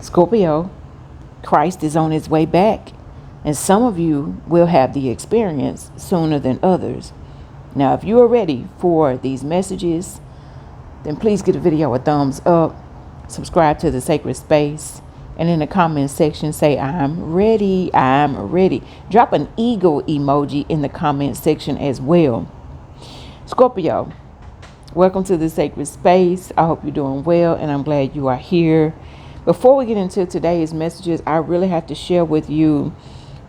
Scorpio, Christ is on his way back, and some of you will have the experience sooner than others. Now, if you are ready for these messages, then please give the video a thumbs up, subscribe to the sacred space, and in the comment section say, I'm ready, I'm ready. Drop an eagle emoji in the comment section as well. Scorpio, welcome to the sacred space. I hope you're doing well, and I'm glad you are here. Before we get into today's messages, I really have to share with you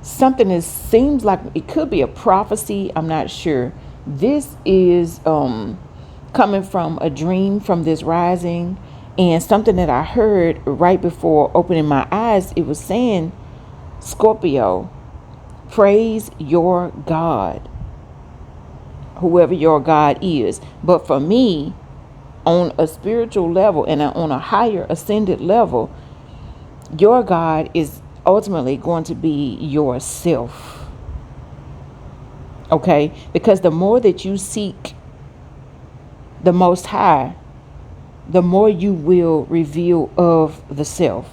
something that seems like it could be a prophecy. I'm not sure. This is coming from a dream from this rising, and something that I heard right before opening my eyes. It was saying, Scorpio, praise your God, whoever your God is. But for me, on a spiritual level and on a higher ascended level, your God is ultimately going to be yourself. Okay? Because the more that you seek the Most High, the more you will reveal of the self.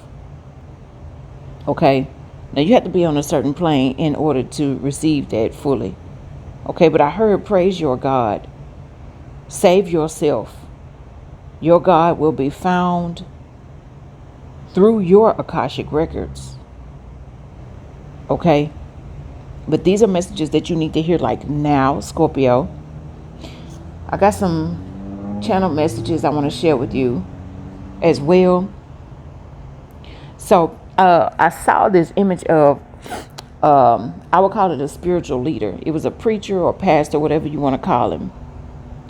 Okay? Now you have to be on a certain plane in order to receive that fully. Okay? But I heard praise your God. Save yourself. Your God will be found through your Akashic records. Okay? But these are messages that you need to hear like now, Scorpio. I got some channel messages I want to share with you as well. So I saw this image of, I would call it a spiritual leader. It was a preacher or pastor, whatever you want to call him.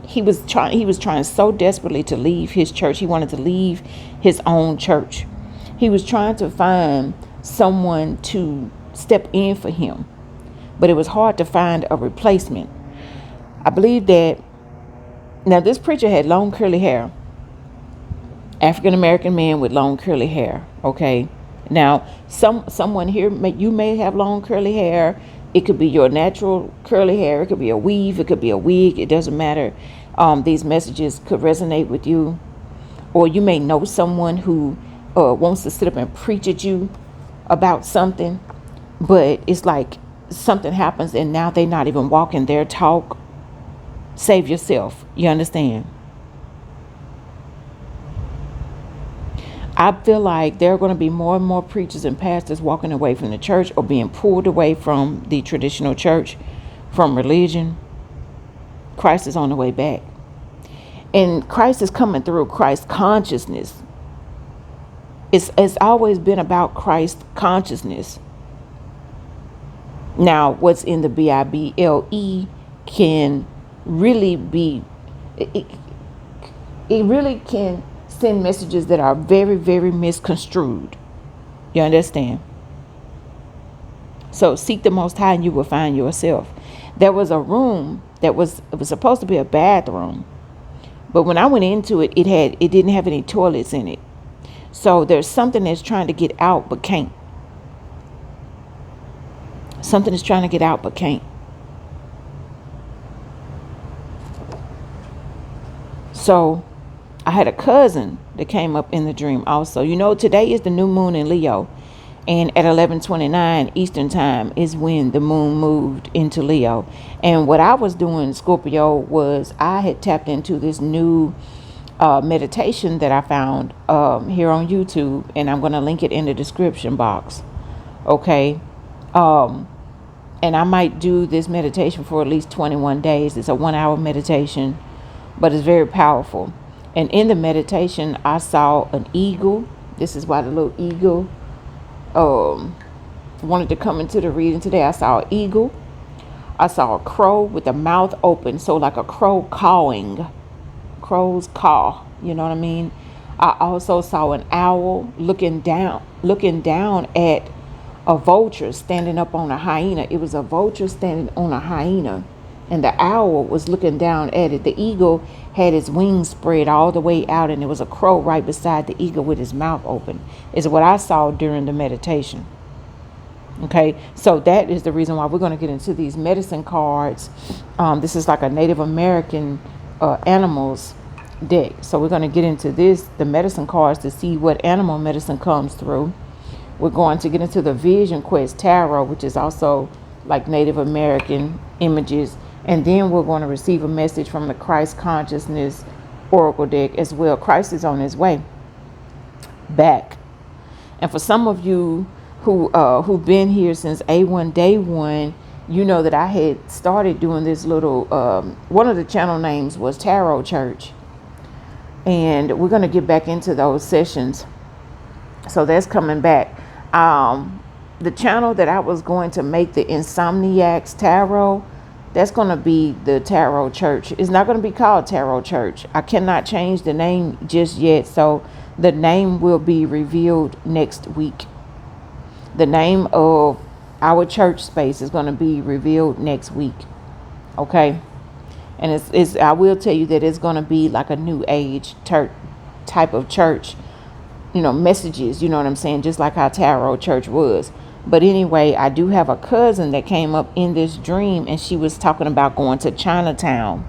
He was trying so desperately to leave his church. He wanted to leave his own church. He was trying to find someone to step in for him, but it was hard to find a replacement. I believe that now this preacher had long curly hair, African American man with long curly hair. Okay, now someone here you may have long curly hair. It could be your natural curly hair. It could be a weave. It could be a wig. It doesn't matter. These messages could resonate with you. Or you may know someone who wants to sit up and preach at you about something. But it's like something happens and now they're not even walking their talk. Save yourself. You understand? I feel like there are going to be more and more preachers and pastors walking away from the church or being pulled away from the traditional church, from religion. Christ is on the way back. And Christ is coming through Christ consciousness. It's always been about Christ consciousness. Now, what's in the Bible can really be, it really can send messages that are very, very misconstrued. You understand? So seek the Most High and you will find yourself. There was a room it was supposed to be a bathroom, but when I went into it, it didn't have any toilets in it. So there's something that's trying to get out but can't. Something is trying to get out but can't. So I had a cousin that came up in the dream also. You know, today is the new moon in Leo. And at 11:29 Eastern time is when the moon moved into Leo. And what I was doing, Scorpio, was I had tapped into this new meditation that I found here on YouTube. And I'm going to link it in the description box. Okay. And I might do this meditation for at least 21 days. It's a 1-hour meditation, but it's very powerful. And in the meditation, I saw an eagle. This is why the little eagle wanted to come into the reading today. I saw an eagle. I saw a crow with the mouth open. So like a crow cawing. Crows caw. You know what I mean? I also saw an owl looking down at a vulture standing up on a hyena. It was a vulture standing on a hyena. And the owl was looking down at it. The eagle had his wings spread all the way out, and there was a crow right beside the eagle with his mouth open. Is what I saw during the meditation. Okay, so that is the reason why we're going to get into these medicine cards. This is like a Native American animals deck. So we're going to get into this, the medicine cards, to see what animal medicine comes through. We're going to get into the Vision Quest Tarot, which is also like Native American images. And then we're going to receive a message from the Christ Consciousness Oracle deck as well. Christ is on his way back. And for some of you who've been here since A1 Day 1, you know that I had started doing this little, one of the channel names was Tarot Church. And we're going to get back into those sessions. So that's coming back. The channel that I was going to make, the Insomniacs Tarot, that's going to be the Tarot Church. It's not going to be called Tarot Church. I cannot change the name just yet. So the name will be revealed next week. The name of our church space is going to be revealed next week. Okay. And it's I will tell you that it's going to be like a new age type of church, you know, messages, you know what I'm saying? Just like how Tarot Church was. But anyway, I do have a cousin that came up in this dream, and she was talking about going to Chinatown.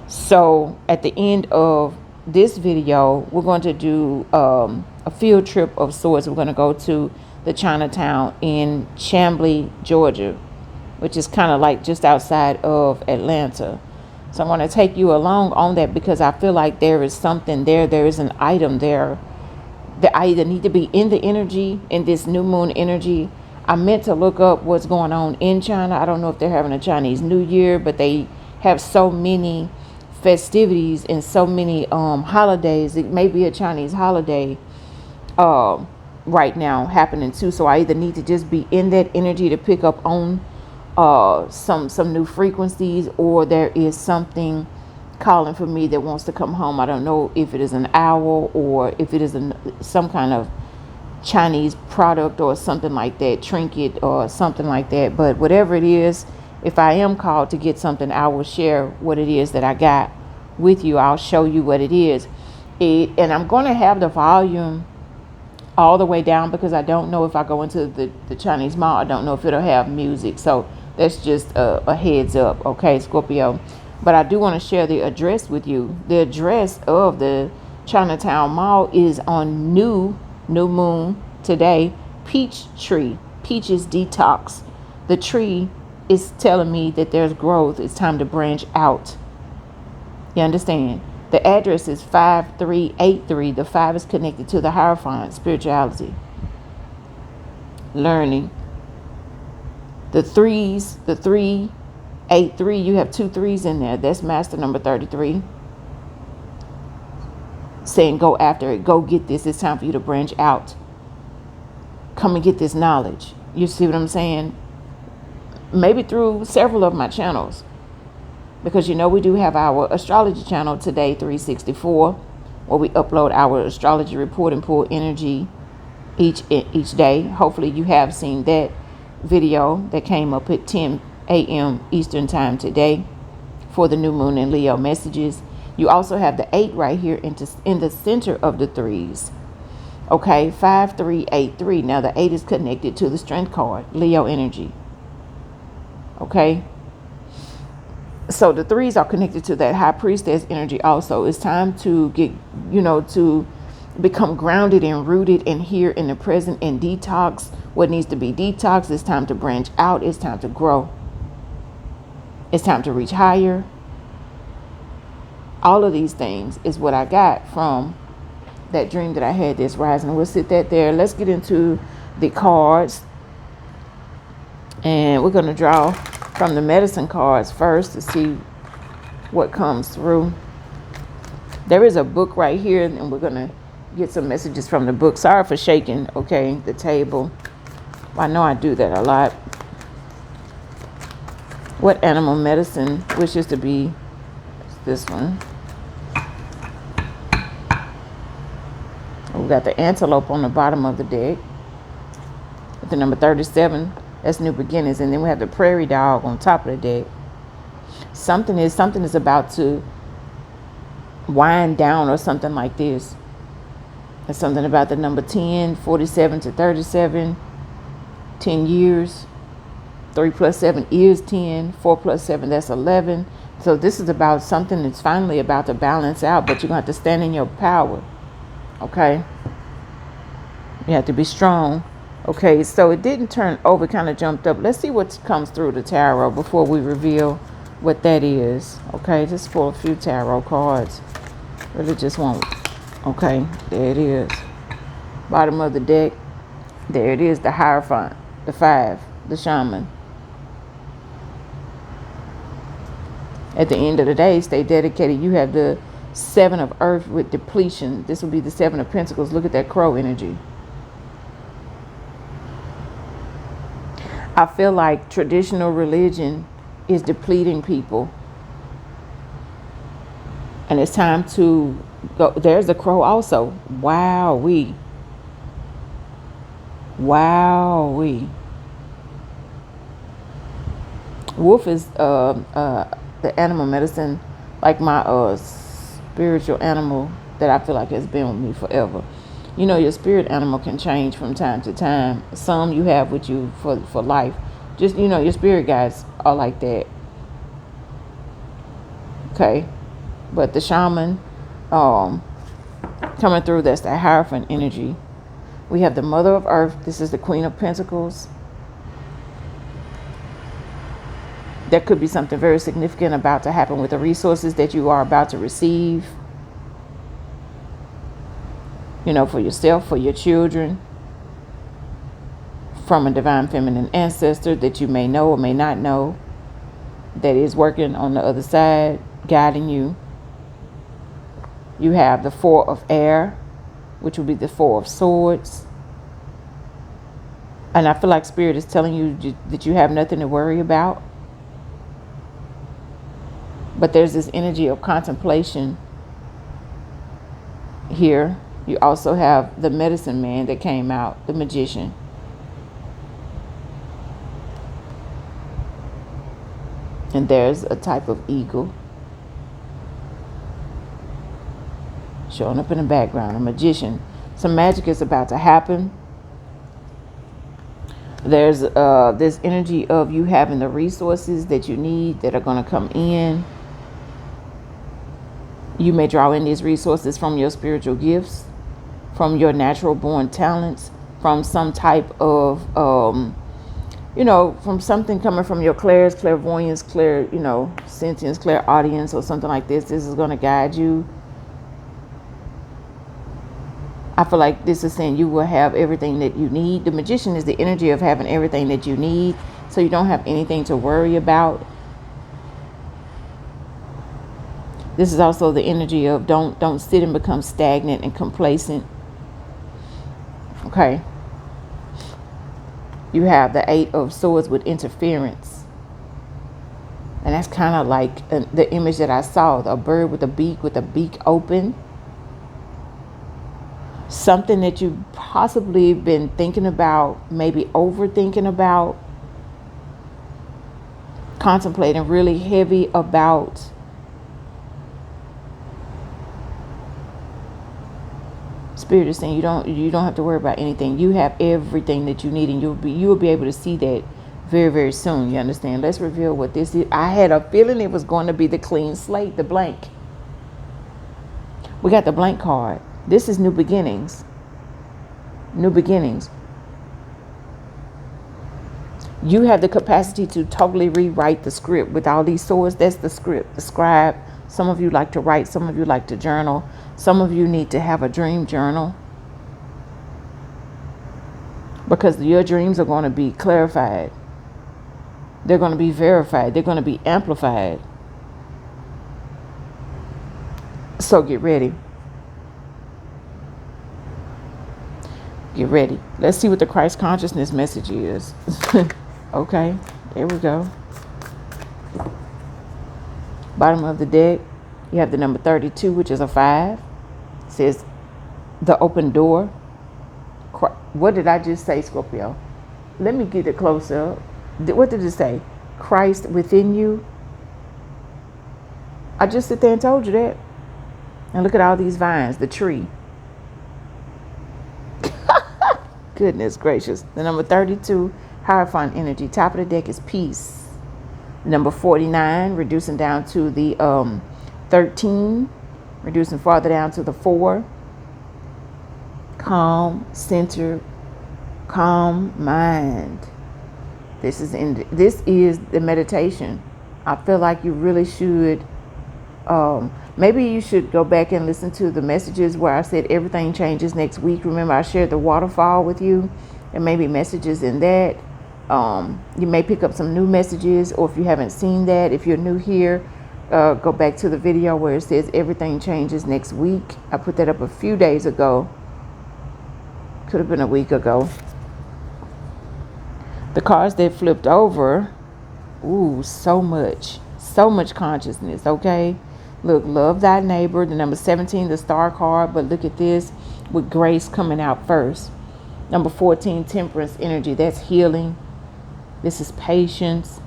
So at the end of this video, we're going to do a field trip of sorts. We're going to go to the Chinatown in Chamblee, Georgia, which is kind of like just outside of Atlanta. So I want to take you along on that because I feel like there is something there. There is an item there that I either need to be in the energy, in this new moon energy. I meant to look up what's going on in China. I don't know if they're having a Chinese New Year, but they have so many festivities and so many holidays. It may be a Chinese holiday right now happening too. So I either need to just be in that energy to pick up on some new frequencies, or there is something calling for me that wants to come home. I don't know if it is an owl or if it is some kind of Chinese product or something like that, trinket or something like that. But whatever it is, if I am called to get something, I will share what it is that I got with you. I'll show you what it is. And I'm going to have the volume all the way down because I don't know if I go into the Chinese mall, I don't know if it'll have music. So that's just a heads up, okay, Scorpio. But I do want to share the address with you. The address of the Chinatown Mall is on new moon today. Peach tree, peaches detox. The tree is telling me that there's growth. It's time to branch out. You understand? The address is 5383. The 5 is connected to the Hierophant, spirituality, learning. The 383, you have 2 3s in there. That's master number 33. Saying go after it. Go get this. It's time for you to branch out. Come and get this knowledge. You see what I'm saying? Maybe through several of my channels. Because you know we do have our astrology channel today, 364, where we upload our astrology report and pull energy each day. Hopefully you have seen that video that came up at 10 a.m. Eastern time today for the new moon and Leo messages. You also have the 8 right here in the center of the 3s. Okay, 5383. Now the 8 is connected to the strength card, Leo energy. Okay. So the 3s are connected to that high priestess energy also. It's time to get, to become grounded and rooted and here in the present and detox what needs to be detoxed. It's time to branch out. It's time to grow. It's time to reach higher. All of these things is what I got from that dream that I had this rising. We'll sit that there. Let's get into the cards. And we're going to draw from the medicine cards first to see what comes through. There is a book right here, and we're going to get some messages from the book. Sorry for shaking, okay, the table. I know I do that a lot. What animal medicine wishes to be? This one. We got the antelope on the bottom of the deck. With the number 37. That's new beginnings. And then we have the prairie dog on top of the deck. Something is about to wind down or something like this. There's something about the number 10, 47 to 37, 10 years. 3 plus 7 is 10. 4 plus 7, that's 11. So this is about something that's finally about to balance out, but you're going to have to stand in your power. Okay? You have to be strong. Okay, so it didn't turn over, kind of jumped up. Let's see what comes through the tarot before we reveal what that is. Okay, just for a few tarot cards. Really just won't. Okay, there it is. Bottom of the deck. There it is, the Hierophant, the 5, the Shaman. At the end of the day, stay dedicated. You have the 7 of Earth with depletion. This will be the 7 of Pentacles. Look at that crow energy. I feel like traditional religion is depleting people. And it's time to go. There's the crow also. Wowee. Wowee. Wolf is the animal medicine, like my spiritual animal that I feel like has been with me forever. You know, your spirit animal can change from time to time. Some you have with you for life. Just, you know, your spirit guides are like that. Okay. But the shaman coming through, that's the Hierophant energy. We have the Mother of Earth. This is the Queen of Pentacles. There could be something very significant about to happen with the resources that you are about to receive. You know, for yourself, for your children, from a divine feminine ancestor that you may know or may not know, that is working on the other side, guiding you. You have the 4 of Air, which will be the 4 of Swords. And I feel like Spirit is telling you that you have nothing to worry about. But there's this energy of contemplation here. You also have the medicine man that came out, the magician. And there's a type of eagle showing up in the background, a magician. Some magic is about to happen. There's this energy of you having the resources that you need that are going to come in. You may draw in these resources from your spiritual gifts, from your natural born talents, from some type of, you know, from something coming from your clairvoyance, sentience, clairaudience, or something like this. This is going to guide you. I feel like this is saying you will have everything that you need. The magician is the energy of having everything that you need, so you don't have anything to worry about. This is also the energy of don't sit and become stagnant and complacent. Okay. You have the 8 of Swords with interference. And that's kind of like the image that I saw, a bird with a beak open. Something that you've possibly been thinking about, maybe overthinking about, contemplating really heavy about. Spirit is saying you don't have to worry about anything. You have everything that you need, and you will be able to see that very, very soon. You understand? Let's reveal what this is. I had a feeling it was going to be the clean slate, the blank. We got the blank card. This is new beginnings. New beginnings. You have the capacity to totally rewrite the script with all these swords. That's the script, the scribe. Some of you like to write. Some of you like to journal. Some of you need to have a dream journal, because your dreams are going to be clarified. They're going to be verified. They're going to be amplified. So get ready. Get ready. Let's see what the Christ consciousness message is. Okay, there we go. Bottom of the deck, you have the number 32, which is a 5. It says the open door. What did I just say, Scorpio? Let me get it close up. What did it say? Christ within you. I just sit there and told you that. And look at all these vines, the tree. Goodness gracious. The number 32, Hierophant energy. Top of the deck is peace. Number 49, reducing down to the 13, reducing farther down to the 4. Calm, center, calm mind. This is the meditation. I feel like you really should. Maybe you should go back and listen to the messages where I said everything changes next week. Remember, I shared the waterfall with you, and maybe messages in that. You may pick up some new messages, or if you haven't seen that, if you're new here, go back to the video where it says everything changes next week. I put that up a few days ago. Could have been a week ago. The cards that flipped over, ooh, so much consciousness, okay? Look, love thy neighbor, the number 17, the star card, but look at this with grace coming out first. Number 14, temperance energy, that's healing. This is patience.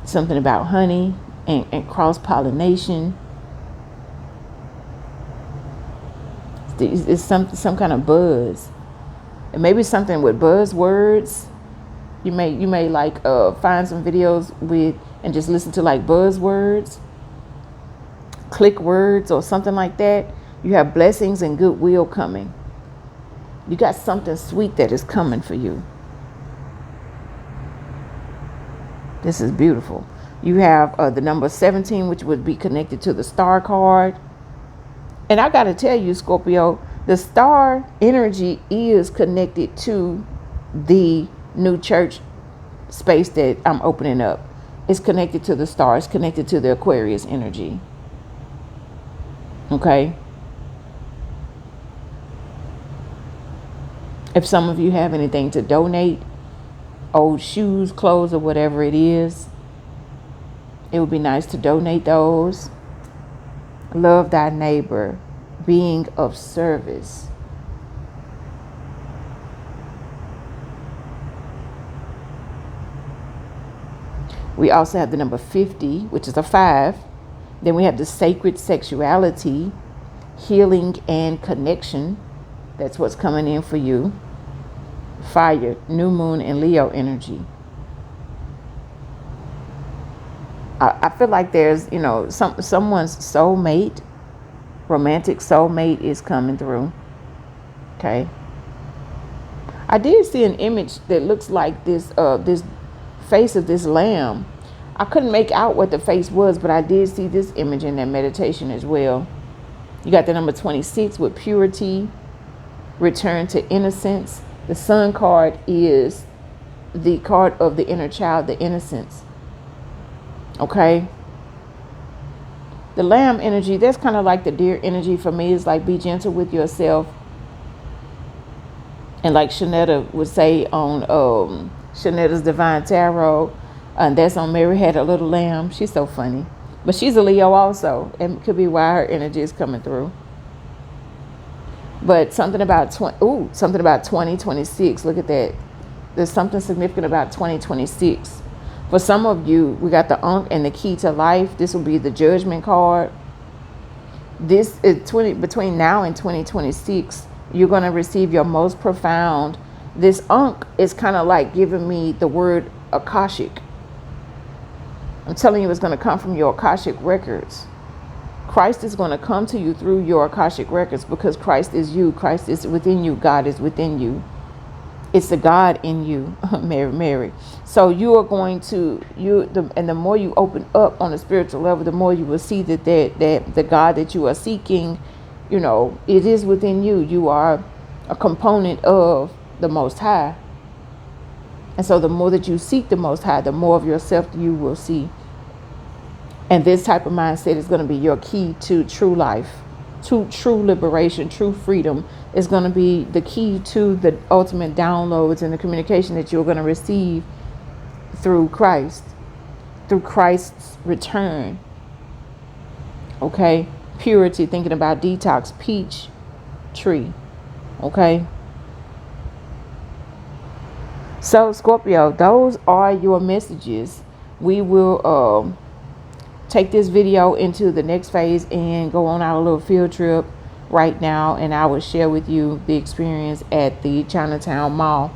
Something about honey and cross-pollination. It's some kind of buzz. And maybe something with buzzwords. You may like find some videos with and just listen to like buzzwords, click words or something like that. You have blessings and goodwill coming. You got something sweet that is coming for you. This is beautiful. You have the number 17, which would be connected to the star card. And I got to tell you, Scorpio, the star energy is connected to the new church space that I'm opening up. It's connected to the stars, connected to the Aquarius energy. Okay. If some of you have anything to donate, old shoes, clothes, or whatever it is, it would be nice to donate those. Love thy neighbor, being of service. We also have the number 50, which is a 5. Then we have the sacred sexuality, healing and connection. That's what's coming in for you. Fire, new moon, and Leo energy. I feel like there's, someone's soulmate, romantic soulmate is coming through. Okay. I did see an image that looks like this face of this lamb. I couldn't make out what the face was, but I did see this image in that meditation as well. You got the number 26 with purity, return to innocence. The sun card is the card of the inner child, the innocence. Okay. The lamb energy, that's kind of like the deer energy for me. Is like be gentle with yourself. And like Shanetta would say on Shanetta's Divine Tarot, and that's on Mary Had a Little Lamb. She's so funny. But she's a Leo also. And it could be why her energy is coming through. But something about 2026. Look at that. There's something significant about 2026. For some of you, we got the Ankh and the key to life. This will be the judgment card. This is between now and 2026. You're going to receive your most profound. This Ankh is kind of like giving me the word Akashic. I'm telling you, it's going to come from your Akashic records. Christ is going to come to you through your Akashic records because Christ is you. Christ is within you. God is within you. It's the God in you, Mary. So you are going to, and the more you open up on a spiritual level, the more you will see that the God that you are seeking, it is within you. You are a component of the Most High. And so the more that you seek the Most High, the more of yourself you will see. And this type of mindset is going to be your key to true life, to true liberation, true freedom. Is going to be the key to the ultimate downloads and the communication that you're going to receive through Christ, through Christ's return. Okay. Purity, thinking about detox, peach tree. Okay. So Scorpio, those are your messages. We will take this video into the next phase and go on our little field trip right now, and I will share with you the experience at the Chinatown Mall.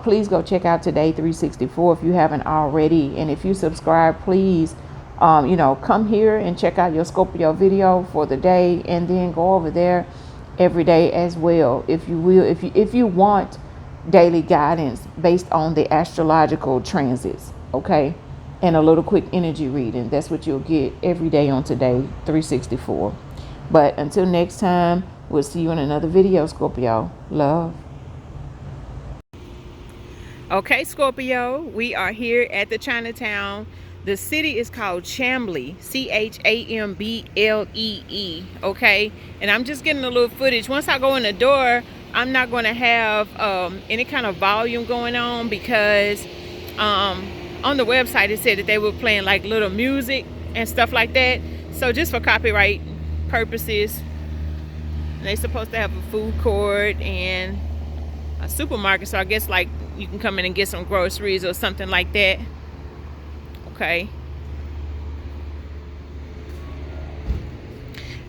Please go check out Today 364 if you haven't already. And if you subscribe, please, come here and check out your Scorpio video for the day, and then go over there every day as well, if you will. If you want daily guidance based on the astrological transits, okay, and a little quick energy reading, that's what you'll get every day on Today 364. But until next time, we'll see you in another video, Scorpio. Love. Okay, Scorpio, we are here at the Chinatown. The city is called Chamblee, Chamblee, okay? And I'm just getting a little footage. Once I go in the door, I'm not going to have any kind of volume going on, because on the website it said that they were playing like little music and stuff like that. So just for copyright purposes, they're supposed to have a food court and a supermarket, so I guess like you can come in and get some groceries or something like that. Okay.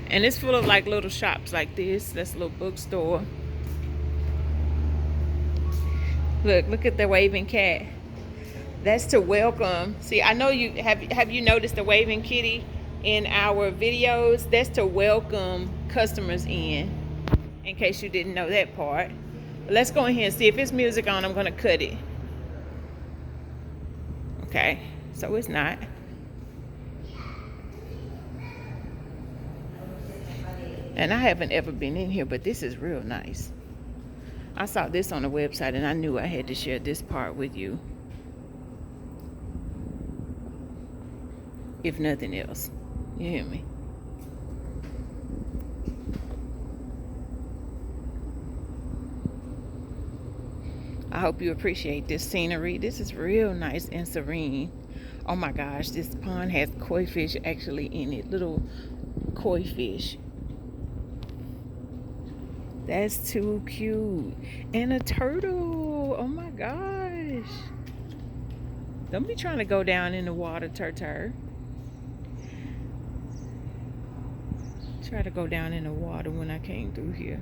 And it's full of like little shops like this. That's a little bookstore. Look at the waving cat. That's to welcome. See, I know you have you noticed the waving kitty in our videos? That's to welcome customers in case you didn't know that part. But let's go ahead and see if it's music on. I'm gonna cut it. Okay, so it's not. And I haven't ever been in here, but this is real nice. I saw this on the website and I knew I had to share this part with you, if nothing else. You hear me? I hope you appreciate this scenery. This is real nice and serene. Oh my gosh, this pond has koi fish actually in it. Little koi fish. That's too cute. And a turtle. Oh my gosh. Don't be trying to go down in the water, turtle. Try to go down in the water when I came through here.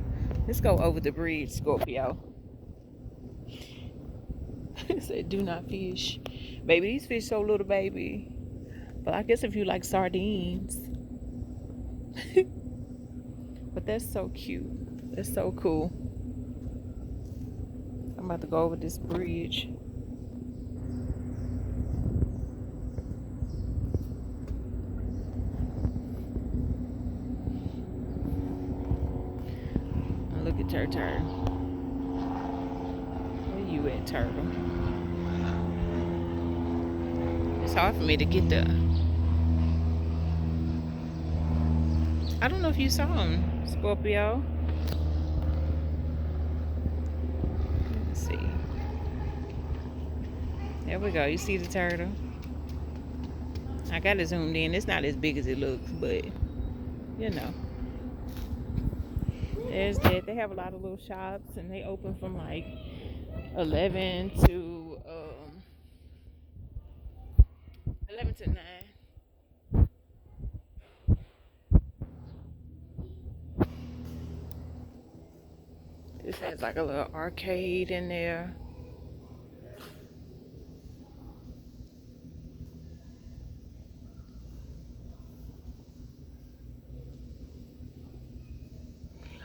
Let's go over the bridge, Scorpio. It said do not fish. Baby, these fish so little, baby. But I guess if you like sardines. But that's so cute. That's so cool. I'm about to go over this bridge. And look at Turtle. Where you at, Turtle? It's hard for me to get there. I don't know if you saw him, Scorpio. Let's see. There we go. You see the turtle? I got it zoomed in. It's not as big as it looks, but you know. There's that. They have a lot of little shops, and they open from like 11 to 9. This has like a little arcade in there.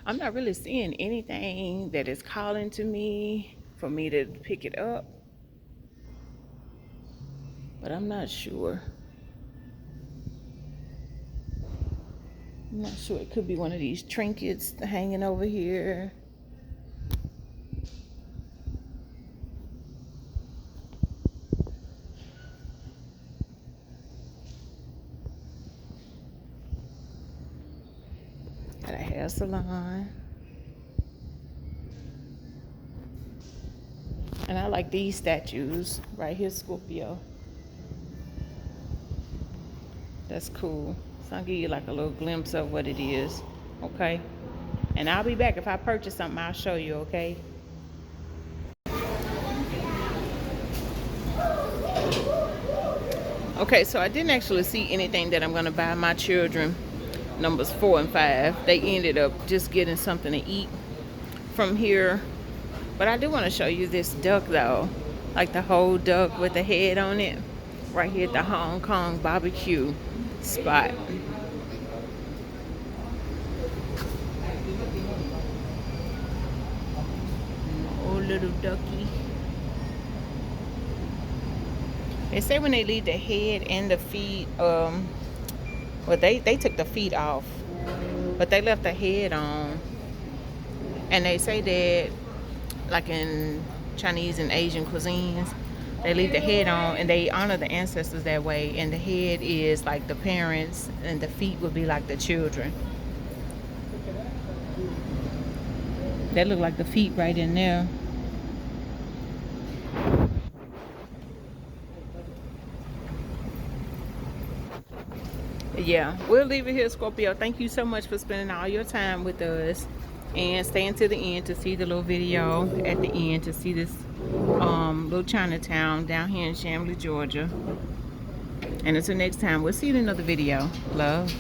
I'm not really seeing anything that is calling to me for me to pick it up, but I'm not sure. I'm not sure. It could be one of these trinkets hanging over here. Got a hair salon. And I like these statues right here, Scorpio. That's cool. So I'll give you like a little glimpse of what it is. Okay? And I'll be back. If I purchase something, I'll show you, okay? Okay, so I didn't actually see anything that I'm going to buy my children, numbers 4 and 5. They ended up just getting something to eat from here. But I do want to show you this duck though, like the whole duck with the head on it, right here at the Hong Kong barbecue spot. Oh, little ducky. They say when they leave the head and the feet, well, they took the feet off, but they left the head on. And they say that, like in Chinese and Asian cuisines, they leave the head on and they honor the ancestors that way. And the head is like the parents, and the feet would be like the children. That look like the feet right in there. Yeah, we'll leave it here, Scorpio. Thank you so much for spending all your time with us, and staying to the end to see the little video at the end, to see this little Chinatown down here in Chamblee, Georgia. And until next time, we'll see you in another video. Love.